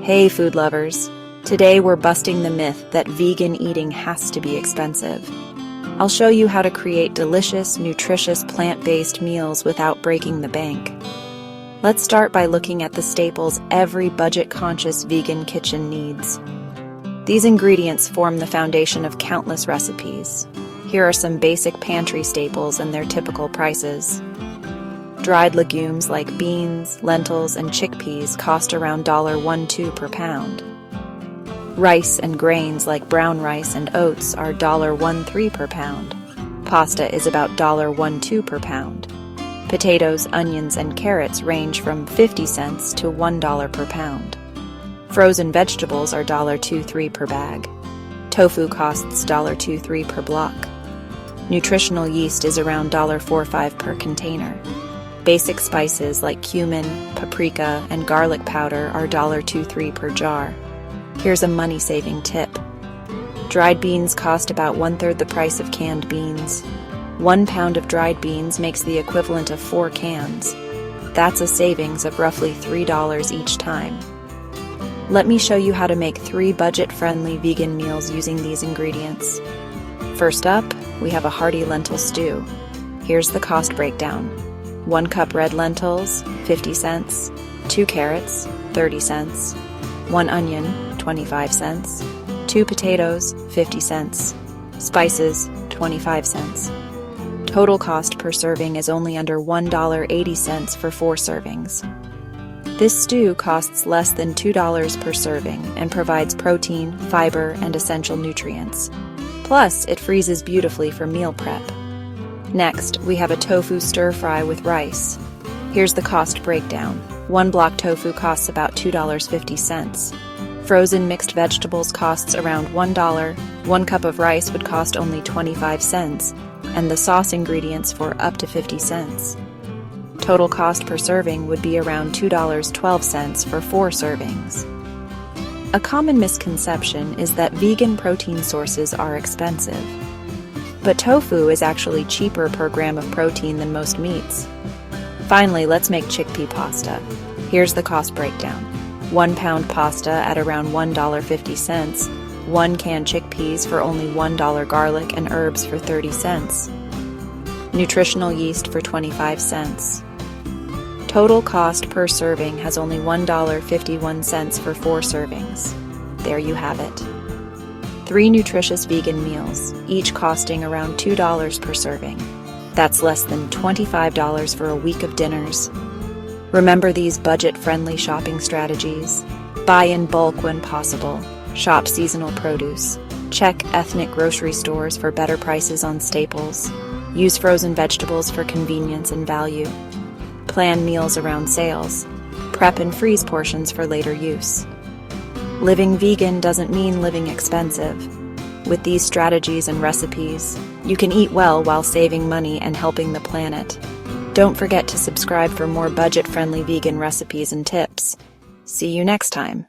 Hey food lovers! Today we're busting the myth that vegan eating has to be expensive. I'll show you how to create delicious, nutritious plant-based meals without breaking the bank. Let's start by looking at the staples every budget-conscious vegan kitchen needs. These ingredients form the foundation of countless recipes. Here are some basic pantry staples and their typical prices. Dried legumes like beans, lentils, and chickpeas cost around $1.12 per pound. Rice and grains like brown rice and oats are $1.13 per pound. Pasta is about $1.12 per pound. Potatoes, onions, and carrots range from 50 cents to $1 per pound. Frozen vegetables are $1.23 per bag. Tofu costs $1.23 per block. Nutritional yeast is around $1.45 per container. Basic spices like cumin, paprika, and garlic powder are $1.23 per jar. Here's a money-saving tip. Dried beans cost about 1/3 the price of canned beans. 1 pound of dried beans makes the equivalent of 4 cans. That's a savings of roughly $3 each time. Let me show you how to make 3 budget-friendly vegan meals using these ingredients. First up, we have a hearty lentil stew. Here's the cost breakdown. 1 cup red lentils, 50 cents. 2 carrots, 30 cents. 1 onion, 25 cents. 2 potatoes, 50 cents. Spices, 25 cents. Total cost per serving is only under $1.80 for 4 servings. This stew costs less than $2 per serving and provides protein, fiber, and essential nutrients. Plus, it freezes beautifully for meal prep. Next, we have a tofu stir-fry with rice. Here's the cost breakdown. 1 block tofu costs about $2.50. Frozen mixed vegetables costs around $1. 1 cup of rice would cost only 25 cents, and the sauce ingredients for up to 50 cents. Total cost per serving would be around $2.12 for 4 servings. A common misconception is that vegan protein sources are expensive. But tofu is actually cheaper per gram of protein than most meats. Finally, let's make chickpea pasta. Here's the cost breakdown. 1 pound pasta at around $1.50, 1 can chickpeas for only $1, garlic and herbs for 30 cents. Nutritional yeast for 25 cents. Total cost per serving has only $1.51 for 4 servings. There you have it. 3 nutritious vegan meals, each costing around $2 per serving. That's less than $25 for a week of dinners. Remember these budget-friendly shopping strategies. Buy in bulk when possible. Shop seasonal produce. Check ethnic grocery stores for better prices on staples. Use frozen vegetables for convenience and value. Plan meals around sales. Prep and freeze portions for later use. Living vegan doesn't mean living expensive. With these strategies and recipes, you can eat well while saving money and helping the planet. Don't forget to subscribe for more budget-friendly vegan recipes and tips. See you next time.